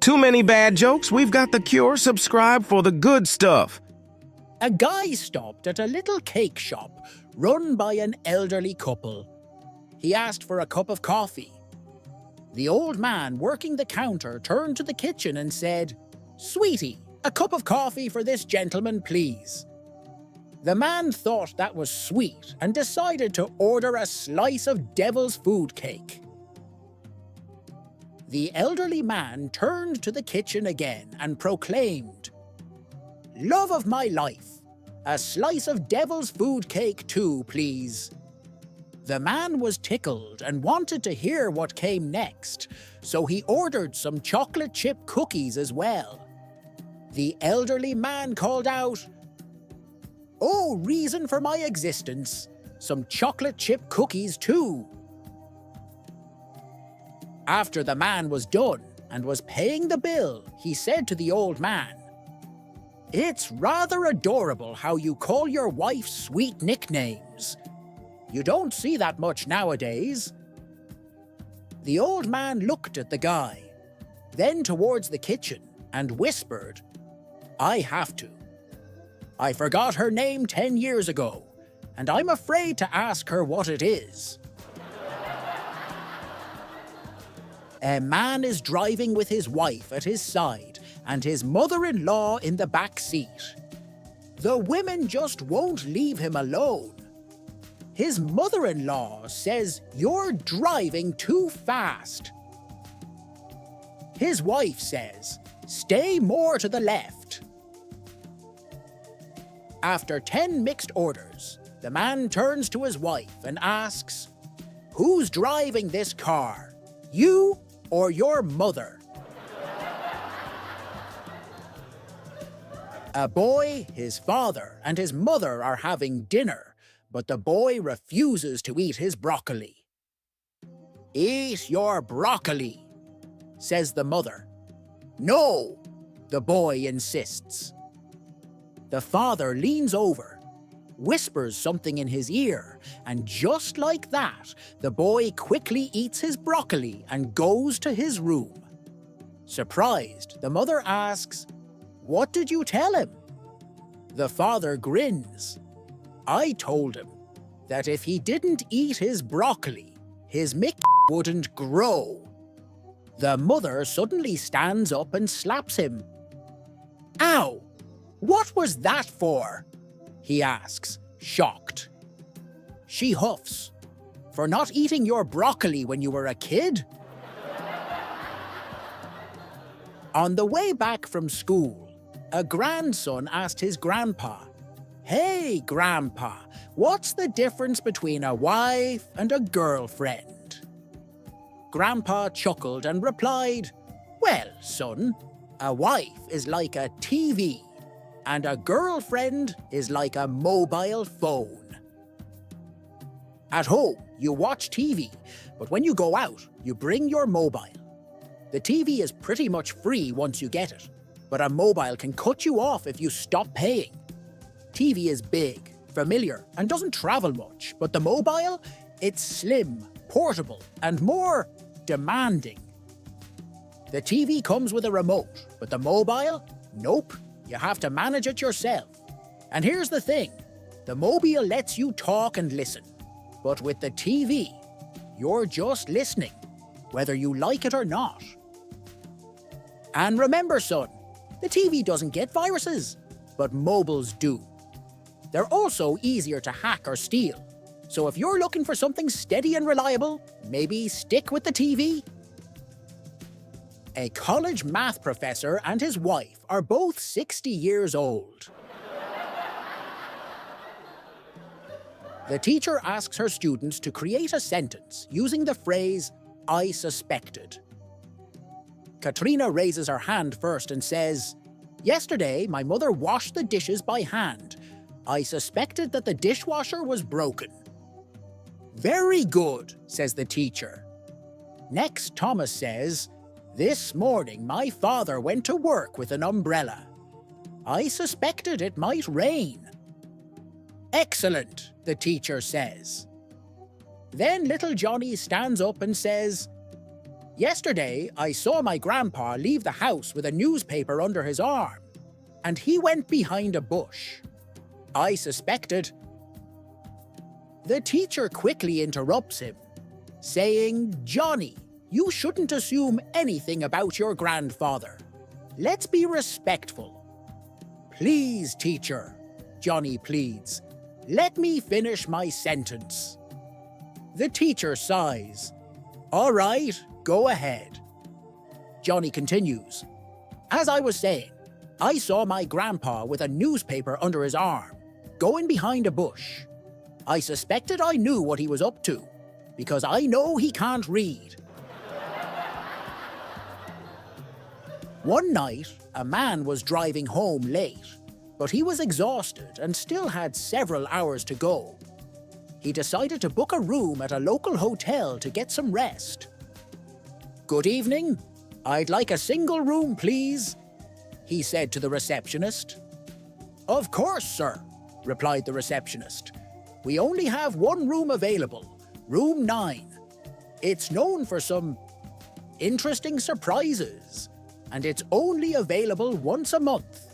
Too many bad jokes? We've got the cure. Subscribe for the good stuff. A guy stopped at a little cake shop run by an elderly couple. He asked for a cup of coffee. The old man working the counter turned to the kitchen and said, "Sweetie, a cup of coffee for this gentleman, please." The man thought that was sweet and decided to order a slice of devil's food cake. The elderly man turned to the kitchen again and proclaimed, "Love of my life, a slice of devil's food cake too, please." The man was tickled and wanted to hear what came next, so he ordered some chocolate chip cookies as well. The elderly man called out, "Oh, reason for my existence, some chocolate chip cookies too." After the man was done and was paying the bill, he said to the old man, "It's rather adorable how you call your wife sweet nicknames. You don't see that much nowadays." The old man looked at the guy, then towards the kitchen, and whispered, "I have to. I forgot her name 10 years ago, and I'm afraid to ask her what it is." A man is driving with his wife at his side and his mother-in-law in the back seat. The women just won't leave him alone. His mother-in-law says, "You're driving too fast." His wife says, "Stay more to the left." After 10 mixed orders, the man turns to his wife and asks, "Who's driving this car, you or your mother?" A boy, his father, and his mother are having dinner, but the boy refuses to eat his broccoli. "Eat your broccoli," says the mother. "No," the boy insists. The father leans over, whispers something in his ear, and just like that, the boy quickly eats his broccoli and goes to his room. Surprised, the mother asks, "What did you tell him?" The father grins. "I told him that if he didn't eat his broccoli, his mick wouldn't grow." The mother suddenly stands up and slaps him. "Ow! What was that for?" he asks, shocked. She huffs, "For not eating your broccoli when you were a kid?" On the way back from school, a grandson asked his grandpa, "Hey, Grandpa, what's the difference between a wife and a girlfriend?" Grandpa chuckled and replied, "Well, son, a wife is like a TV, and a girlfriend is like a mobile phone. At home, you watch TV, but when you go out, you bring your mobile. The TV is pretty much free once you get it, but a mobile can cut you off if you stop paying. TV is big, familiar, and doesn't travel much, but the mobile, it's slim, portable, and more demanding. The TV comes with a remote, but the mobile, nope. You have to manage it yourself. And here's the thing, the mobile lets you talk and listen, but with the TV, you're just listening, whether you like it or not. And remember, son, the TV doesn't get viruses, but mobiles do. They're also easier to hack or steal, so if you're looking for something steady and reliable, maybe stick with the TV. A college math professor and his wife are both 60 years old. The teacher asks her students to create a sentence using the phrase, "I suspected." Katrina raises her hand first and says, "Yesterday, my mother washed the dishes by hand. I suspected that the dishwasher was broken." "Very good," says the teacher. Next, Thomas says, "This morning, my father went to work with an umbrella. I suspected it might rain." "Excellent," the teacher says. Then little Johnny stands up and says, Yesterday, I saw my grandpa leave the house with a newspaper under his arm, and he went behind a bush. I suspected. The teacher quickly interrupts him, saying, "Johnny, you shouldn't assume anything about your grandfather. Let's be respectful." "Please, teacher," Johnny pleads, "let me finish my sentence." The teacher sighs. "All right, go ahead." Johnny continues, "As I was saying, I saw my grandpa with a newspaper under his arm, going behind a bush. I suspected I knew what he was up to, because I know he can't read." One night, a man was driving home late, but he was exhausted and still had several hours to go. He decided to book a room at a local hotel to get some rest. "Good evening. I'd like a single room, please," he said to the receptionist. "Of course, sir," replied the receptionist. "We only have one room available, room 9. It's known for some interesting surprises, and it's only available once a month."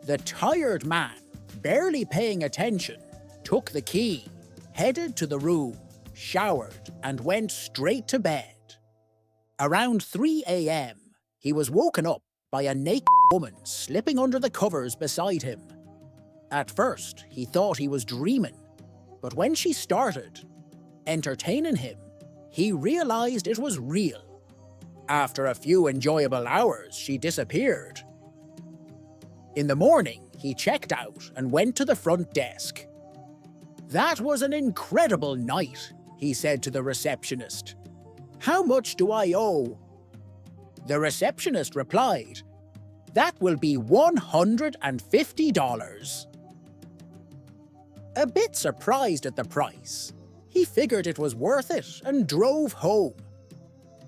The tired man, barely paying attention, took the key, headed to the room, showered, and went straight to bed. Around 3 a.m., he was woken up by a naked woman slipping under the covers beside him. At first, he thought he was dreaming, but when she started entertaining him, he realized it was real. After a few enjoyable hours, she disappeared. In the morning, he checked out and went to the front desk. "That was an incredible night," he said to the receptionist. "How much do I owe?" The receptionist replied, "That will be $150. A bit surprised at the price, he figured it was worth it and drove home.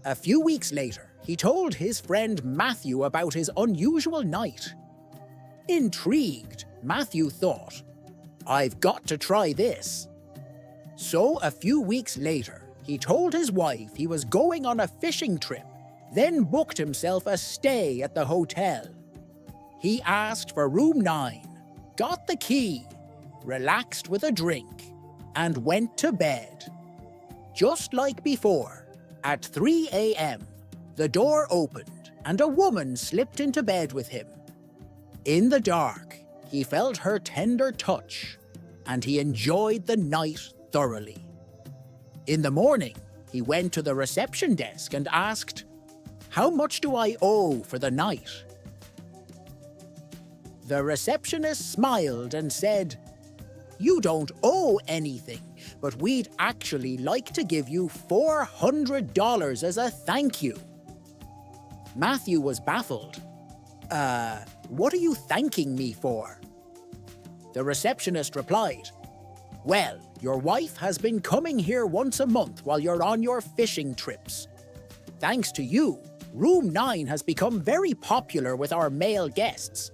A few weeks later, he told his friend Matthew about his unusual night. Intrigued, Matthew thought, "I've got to try this." So a few weeks later, he told his wife he was going on a fishing trip, then booked himself a stay at the hotel. He asked for room 9, got the key, relaxed with a drink, and went to bed. Just like before, at 3 a.m., the door opened and a woman slipped into bed with him. In the dark, he felt her tender touch, and he enjoyed the night thoroughly. In the morning, he went to the reception desk and asked, "How much do I owe for the night?" The receptionist smiled and said, "You don't owe anything, but we'd actually like to give you $400 as a thank you." Matthew was baffled. What are you thanking me for?" The receptionist replied, "Well, your wife has been coming here once a month while you're on your fishing trips. Thanks to you, room 9 has become very popular with our male guests."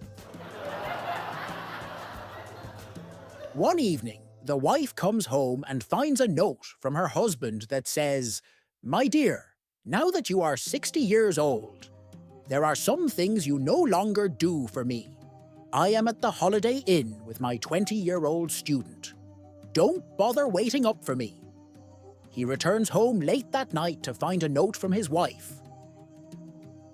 One evening, the wife comes home and finds a note from her husband that says, "My dear, now that you are 60 years old, there are some things you no longer do for me. I am at the Holiday Inn with my 20-year-old student. Don't bother waiting up for me." He returns home late that night to find a note from his wife.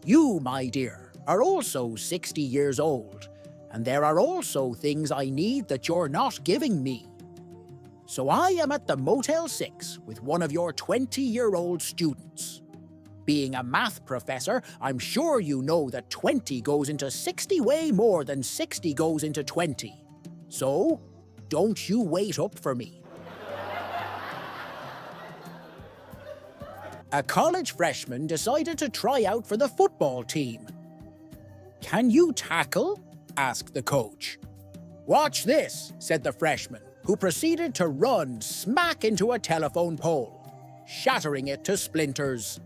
"You, my dear, are also 60 years old, and there are also things I need that you're not giving me. So I am at the Motel 6 with one of your 20-year-old students. Being a math professor, I'm sure you know that 20 goes into 60 way more than 60 goes into 20. So, don't you wait up for me." A college freshman decided to try out for the football team. "Can you tackle?" asked the coach. "Watch this," said the freshman, who proceeded to run smack into a telephone pole, shattering it to splinters.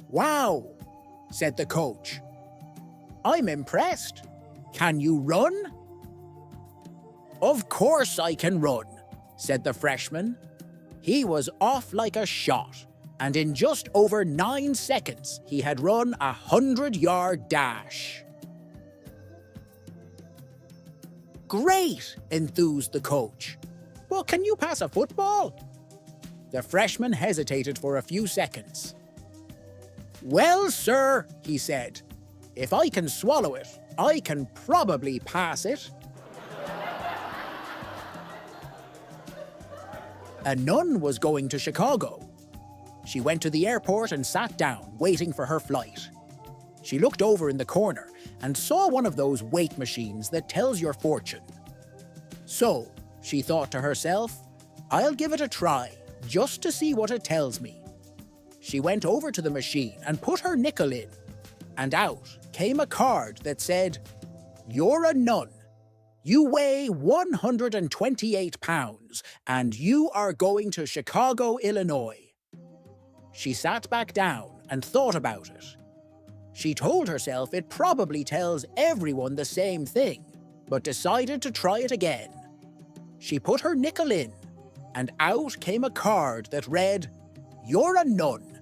"Wow," said the coach. "I'm impressed. Can you run?" "Of course I can run," said the freshman. He was off like a shot, And in just over 9 seconds, he had run a 100-yard dash. Great, enthused the coach. But can you pass a football? The freshman hesitated for a few seconds. Well, sir, he said, if I can swallow it, I can probably pass it. A nun was going to Chicago. She went to the airport and sat down, waiting for her flight. She looked over in the corner and saw one of those weight machines that tells your fortune. So, she thought to herself, I'll give it a try, just to see what it tells me. She went over to the machine and put her nickel in, and out came a card that said, You're a nun. You weigh 128 pounds, and you are going to Chicago, Illinois. She sat back down and thought about it. She told herself it probably tells everyone the same thing, but decided to try it again. She put her nickel in, and out came a card that read, You're a nun.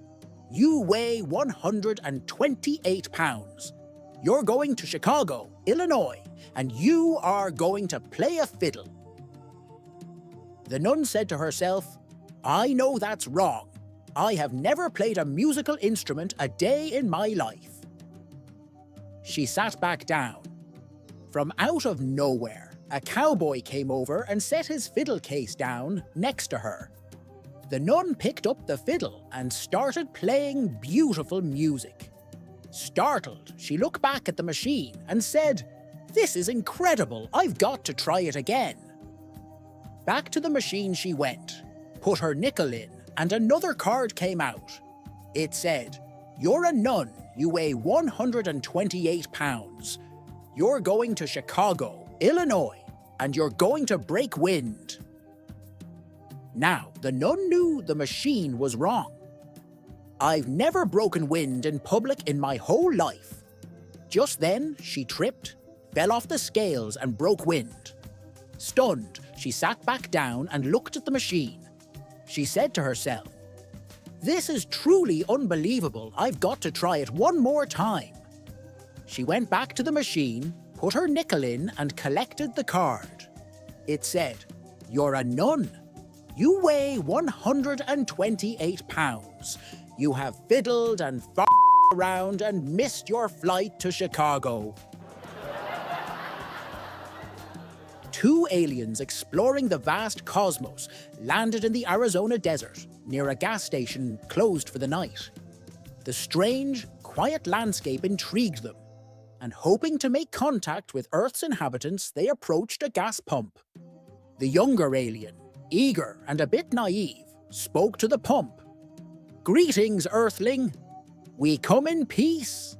You weigh 128 pounds. You're going to Chicago, Illinois, and you are going to play a fiddle. The nun said to herself, I know that's wrong. I have never played a musical instrument a day in my life. She sat back down. From out of nowhere, a cowboy came over and set his fiddle case down next to her. The nun picked up the fiddle and started playing beautiful music. Startled, she looked back at the machine and said, This is incredible, I've got to try it again. Back to the machine she went, put her nickel in, and another card came out. It said, You're a nun, you weigh 128 pounds. You're going to Chicago, Illinois, and you're going to break wind. Now, the nun knew the machine was wrong. I've never broken wind in public in my whole life. Just then, she tripped, fell off the scales and broke wind. Stunned, she sat back down and looked at the machine. She said to herself, This is truly unbelievable. I've got to try it one more time. She went back to the machine, put her nickel in and collected the card. It said, You're a nun. You weigh 128 pounds. You have fiddled and around and missed your flight to Chicago. Two aliens exploring the vast cosmos landed in the Arizona desert near a gas station closed for the night. The strange, quiet landscape intrigued them, and hoping to make contact with Earth's inhabitants, they approached a gas pump. The younger alien, eager and a bit naive, spoke to the pump. Greetings, Earthling. We come in peace.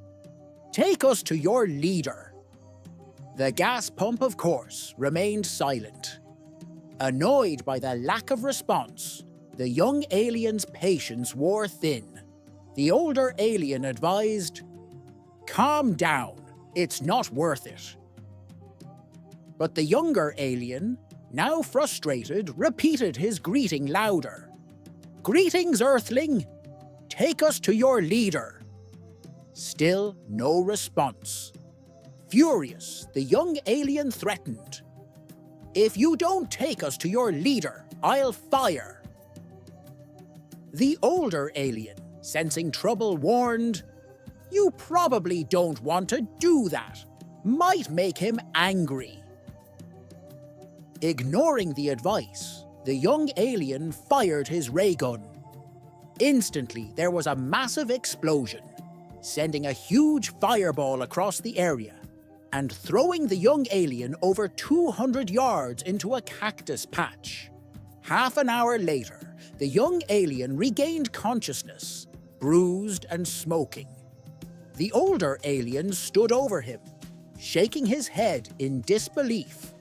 Take us to your leader. The gas pump, of course, remained silent. Annoyed by the lack of response, the young alien's patience wore thin. The older alien advised, Calm down, it's not worth it. But the younger alien, now frustrated, repeated his greeting louder. Greetings, Earthling. Take us to your leader. Still no response. Furious, the young alien threatened. If you don't take us to your leader, I'll fire. The older alien, sensing trouble, warned, You probably don't want to do that. Might make him angry. Ignoring the advice, the young alien fired his ray gun. Instantly, there was a massive explosion, sending a huge fireball across the area and throwing the young alien over 200 yards into a cactus patch. Half an hour later, the young alien regained consciousness, bruised and smoking. The older alien stood over him, shaking his head in disbelief.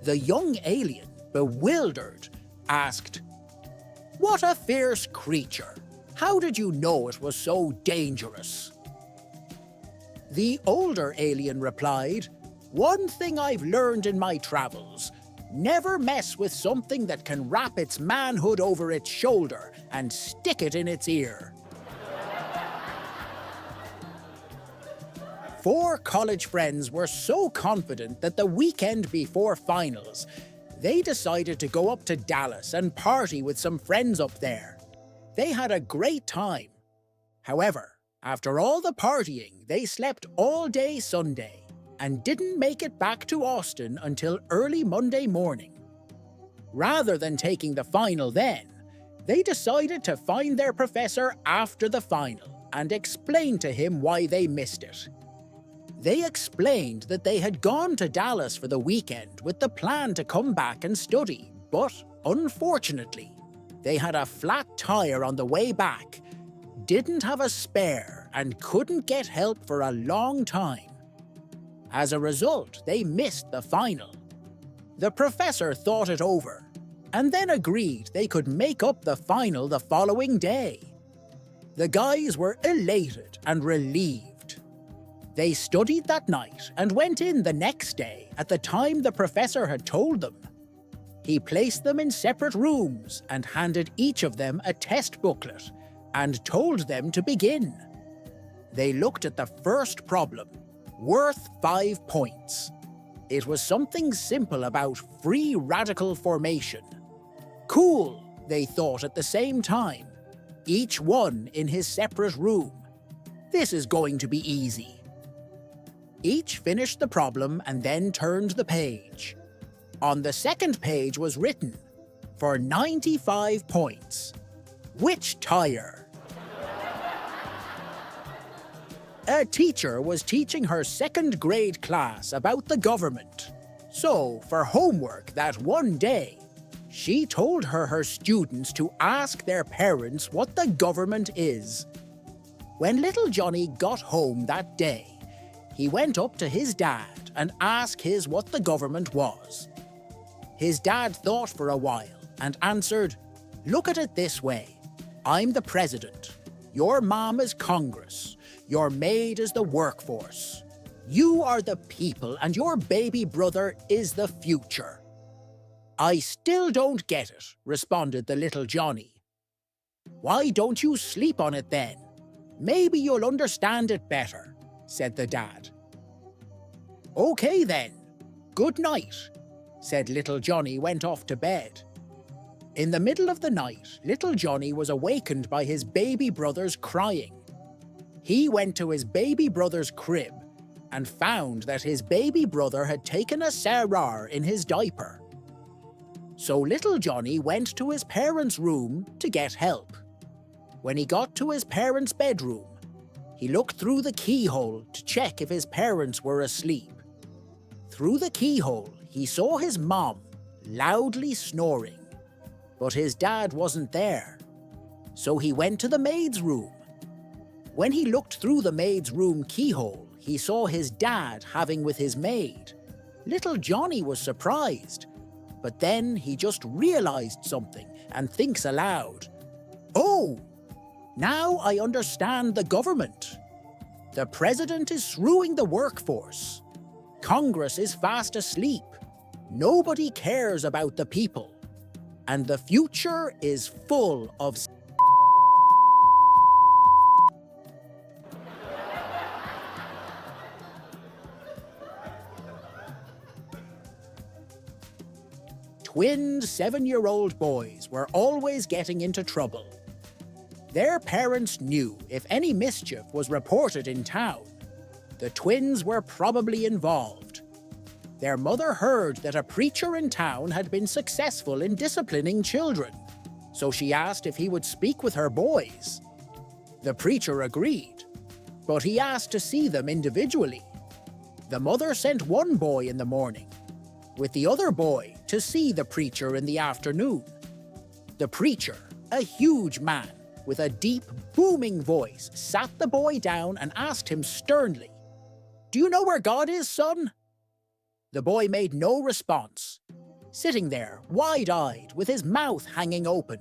The young alien, bewildered, asked, What a fierce creature! How did you know it was so dangerous? The older alien replied, One thing I've learned in my travels, Never mess with something that can wrap its manhood over its shoulder and stick it in its ear. 4 college friends were so confident that the weekend before finals, they decided to go up to Dallas and party with some friends up there. They had a great time. However, after all the partying, they slept all day Sunday and didn't make it back to Austin until early Monday morning. Rather than taking the final then, they decided to find their professor after the final and explain to him why they missed it. They explained that they had gone to Dallas for the weekend with the plan to come back and study, but unfortunately, they had a flat tire on the way back, didn't have a spare, and couldn't get help for a long time. As a result, they missed the final. The professor thought it over, and then agreed they could make up the final the following day. The guys were elated and relieved. They studied that night and went in the next day at the time the professor had told them. He placed them in separate rooms and handed each of them a test booklet and told them to begin. They looked at the first problem, worth 5 points. It was something simple about free radical formation. Cool, they thought at the same time, each one in his separate room. This is going to be easy. Each finished the problem and then turned the page. On the second page was written, for 95 points, which tire? A teacher was teaching her second grade class about the government. So, for homework that one day, she told her students to ask their parents what the government is. When little Johnny got home that day, he went up to his dad and asked his what the government was. His dad thought for a while and answered, "Look at it this way. I'm the president. Your mom is Congress. Your maid is the workforce. You are the people and your baby brother is the future." "I still don't get it," responded the little Johnny. "Why don't you sleep on it then? Maybe you'll understand it better," said the dad. "Okay then. Good night," said little Johnny went off to bed. In the middle of the night, little Johnny was awakened by his baby brother's crying. He went to his baby brother's crib and found that his baby brother had taken a snarl in his diaper. So little Johnny went to his parents' room to get help. When he got to his parents' bedroom, he looked through the keyhole to check if his parents were asleep. Through the keyhole, he saw his mom loudly snoring, but his dad wasn't there. So he went to the maid's room. When he looked through the maid's room keyhole, he saw his dad having with his maid. Little Johnny was surprised, but then he just realized something and thinks aloud, "Oh, now I understand the government. The president is screwing the workforce. Congress is fast asleep. Nobody cares about the people. And the future is full of Twin 7-year-old boys were always getting into trouble. Their parents knew if any mischief was reported in town, the twins were probably involved. Their mother heard that a preacher in town had been successful in disciplining children, so she asked if he would speak with her boys. The preacher agreed, but he asked to see them individually. The mother sent one boy in the morning, with the other boy to see the preacher in the afternoon. The preacher, a huge man with a deep, booming voice, sat the boy down and asked him sternly, "Do you know where God is, son?" The boy made no response, sitting there wide-eyed with his mouth hanging open.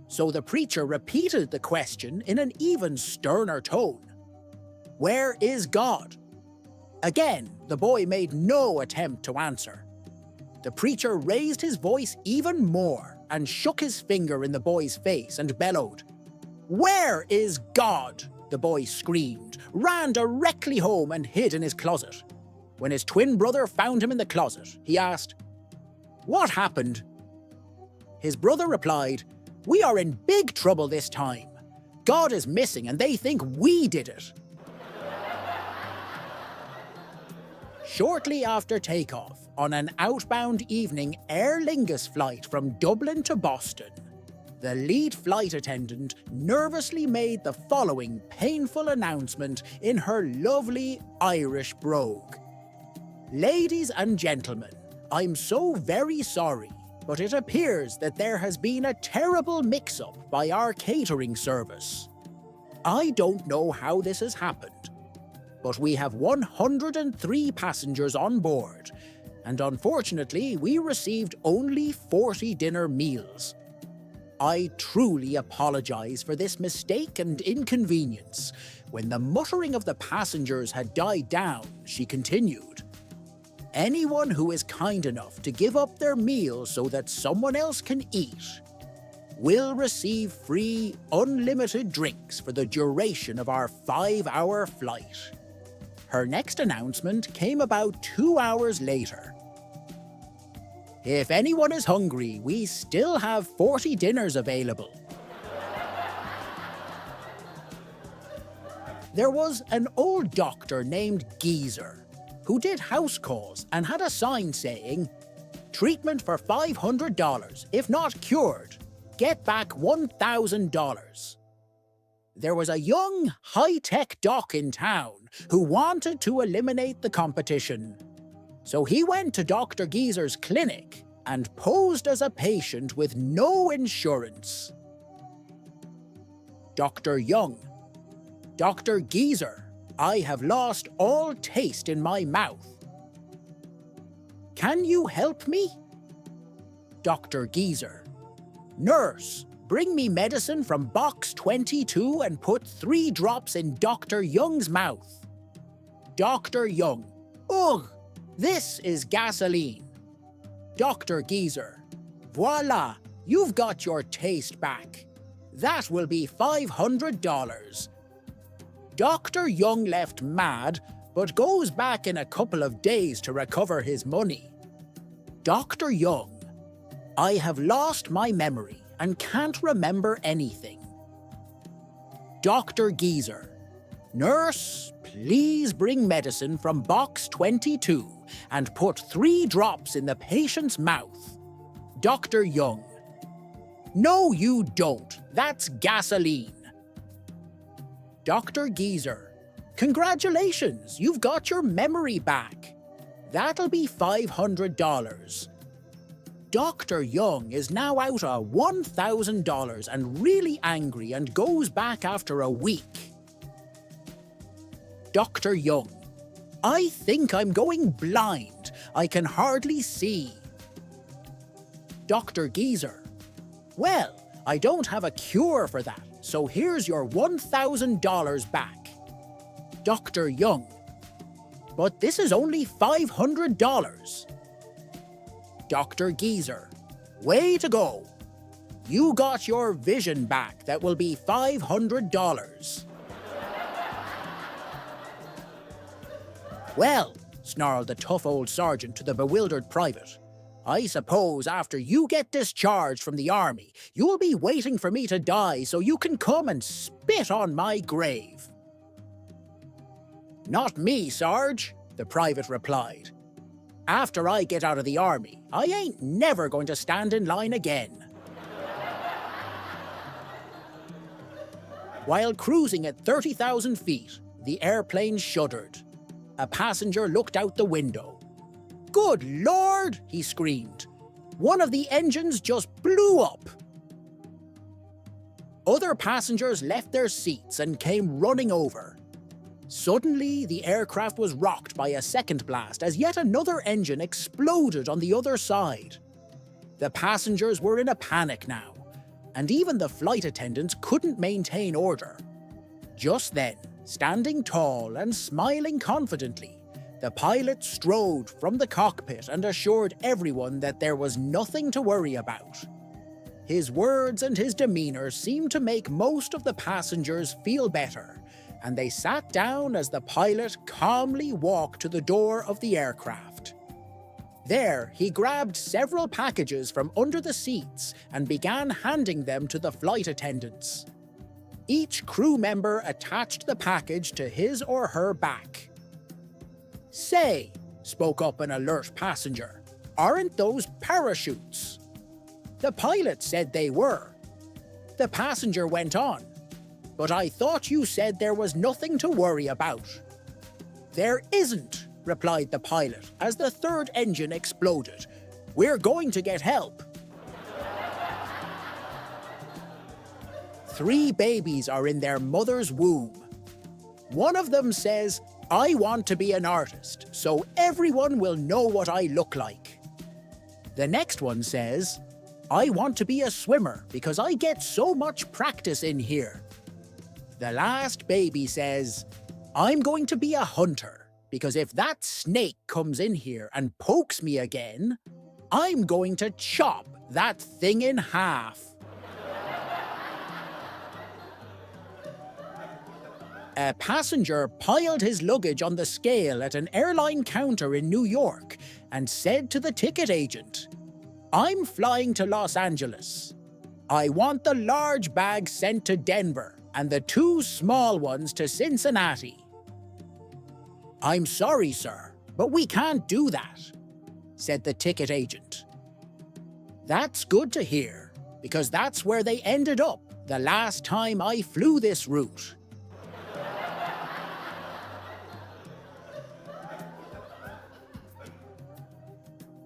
So the preacher repeated the question in an even sterner tone. "Where is God?" Again, the boy made no attempt to answer. The preacher raised his voice even more and shook his finger in the boy's face and bellowed. "Where is God?" the boy screamed, ran directly home and hid in his closet. When his twin brother found him in the closet, he asked, "What happened?" His brother replied, "We are in big trouble this time. God is missing and they think we did it." Shortly after takeoff, on an outbound evening Aer Lingus flight from Dublin to Boston, the lead flight attendant nervously made the following painful announcement in her lovely Irish brogue. "Ladies and gentlemen, I'm so very sorry, but it appears that there has been a terrible mix-up by our catering service. I don't know how this has happened, but we have 103 passengers on board, and unfortunately we received only 40 dinner meals. I truly apologize for this mistake and inconvenience." When the muttering of the passengers had died down, she continued, "Anyone who is kind enough to give up their meal so that someone else can eat will receive free, unlimited drinks for the duration of our 5-hour flight." Her next announcement came about 2 hours later. "If anyone is hungry, we still have 40 dinners available." There was an old doctor named Geezer who did house calls and had a sign saying, "Treatment for $500, if not cured. Get back $1,000. There was a young, high-tech doc in town who wanted to eliminate the competition. So he went to Dr. Geezer's clinic and posed as a patient with no insurance. Dr. Young, "Dr. Geezer, I have lost all taste in my mouth. Can you help me?" Dr. Geezer, "Nurse, bring me medicine from box 22 and put 3 drops in Dr. Young's mouth." Dr. Young, "Ugh, this is gasoline." Dr. Geezer, "Voila, you've got your taste back. That will be $500. Dr. Young left mad, but goes back in a couple of days to recover his money. Dr. Young, "I have lost my memory and can't remember anything." Dr. Geezer, "Nurse, please bring medicine from box 22 and put 3 drops in the patient's mouth." Dr. Young, "No, you don't. That's gasoline." Dr. Geezer, "Congratulations, you've got your memory back. That'll be $500. Dr. Young is now out a $1,000 and really angry and goes back after a week. Dr. Young, "I think I'm going blind. I can hardly see." Dr. Geezer, "Well, I don't have a cure for that, so here's your $1,000 back." Dr. Young, "But this is only $500. Dr. Geezer, "Way to go. You got your vision back. That will be $500. "Well," snarled the tough old sergeant to the bewildered private, "I suppose after you get discharged from the army, you'll be waiting for me to die so you can come and spit on my grave." "Not me, Sarge," the private replied. "After I get out of the army, I ain't never going to stand in line again." While cruising at 30,000 feet, the airplane shuddered. A passenger looked out the window. "Good Lord!" he screamed. "One of the engines just blew up!" Other passengers left their seats and came running over. Suddenly, the aircraft was rocked by a second blast as yet another engine exploded on the other side. The passengers were in a panic now, and even the flight attendants couldn't maintain order. Just then, standing tall and smiling confidently, The pilot strode from the cockpit and assured everyone that there was nothing to worry about. His words and his demeanor seemed to make most of the passengers feel better, and they sat down as the pilot calmly walked to the door of the aircraft. There, he grabbed several packages from under the seats and began handing them to the flight attendants. Each crew member attached the package to his or her back. "Say," spoke up an alert passenger, "aren't those parachutes?" The pilot said they were. The passenger went on, "But I thought you said there was nothing to worry about." "There isn't," replied the pilot as the third engine exploded. "We're going to get help." 3 babies are in their mother's womb. One of them says, "I want to be an artist, so everyone will know what I look like." The next one says, "I want to be a swimmer because I get so much practice in here." The last baby says, "I'm going to be a hunter because if that snake comes in here and pokes me again, I'm going to chop that thing in half." A passenger piled his luggage on the scale at an airline counter in New York and said to the ticket agent, "I'm flying to Los Angeles. I want the large bag sent to Denver and the 2 small ones to Cincinnati." "I'm sorry, sir, but we can't do that," said the ticket agent. "That's good to hear, because that's where they ended up the last time I flew this route."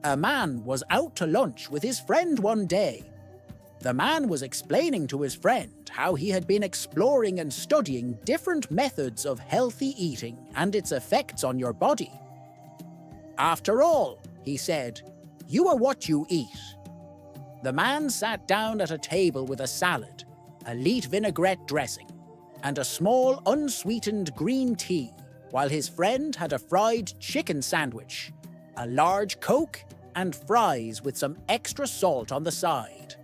A man was out to lunch with his friend one day. The man was explaining to his friend how he had been exploring and studying different methods of healthy eating and its effects on your body. "After all," he said, "you are what you eat." The man sat down at a table with a salad, elite vinaigrette dressing, and a small unsweetened green tea, while his friend had a fried chicken sandwich, a large Coke, and fries with some extra salt on the side.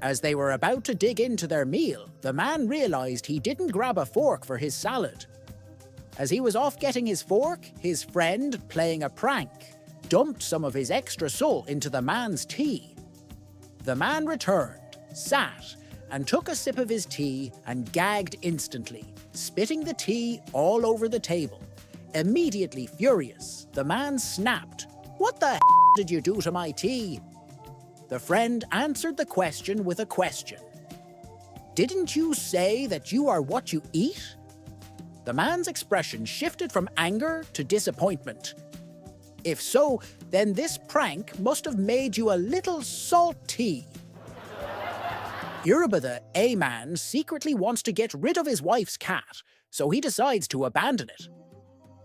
As they were about to dig into their meal, the man realized he didn't grab a fork for his salad. As he was off getting his fork, his friend, playing a prank, dumped some of his extra salt into the man's tea. The man returned, sat, and took a sip of his tea and gagged instantly, spitting the tea all over the table. Immediately furious, the man snapped, "What the did you do to my tea?" The friend answered the question with a question. "Didn't you say that you are what you eat?" The man's expression shifted from anger to disappointment. "If so, then this prank must have made you a little salty." Yoruba the A-man secretly wants to get rid of his wife's cat, so he decides to abandon it.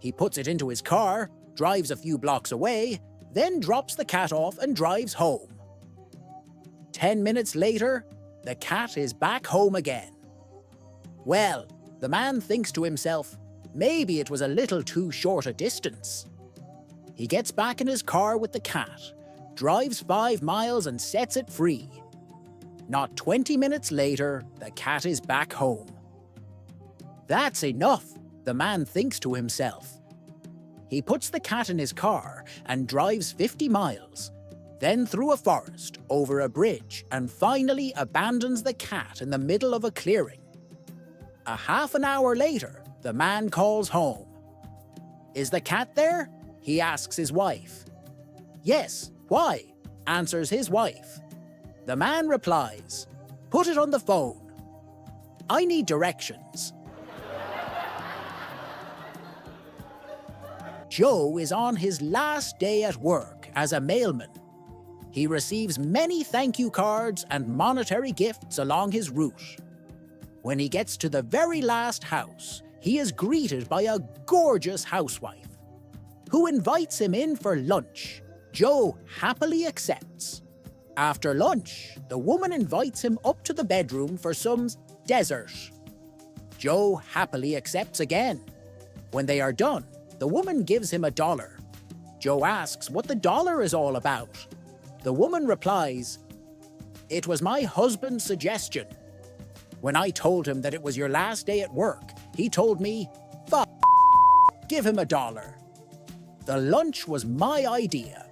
He puts it into his car, drives a few blocks away, then drops the cat off and drives home. 10 minutes later, the cat is back home again. Well, the man thinks to himself, maybe it was a little too short a distance. He gets back in his car with the cat, drives 5 miles and sets it free. Not 20 minutes later, the cat is back home. That's enough, the man thinks to himself. He puts the cat in his car and drives 50 miles, then through a forest, over a bridge, and finally abandons the cat in the middle of a clearing. A half an hour later, the man calls home. "Is the cat there?" he asks his wife. "Yes, why?" answers his wife. The man replies, "Put it on the phone. I need directions." Joe is on his last day at work as a mailman. He receives many thank you cards and monetary gifts along his route. When he gets to the very last house, he is greeted by a gorgeous housewife, who invites him in for lunch. Joe happily accepts. After lunch, the woman invites him up to the bedroom for some dessert. Joe happily accepts again. When they are done, The woman gives him $1. Joe asks what the dollar is all about. The woman replies, "It was my husband's suggestion. When I told him that it was your last day at work, he told me, give him $1. The lunch was my idea."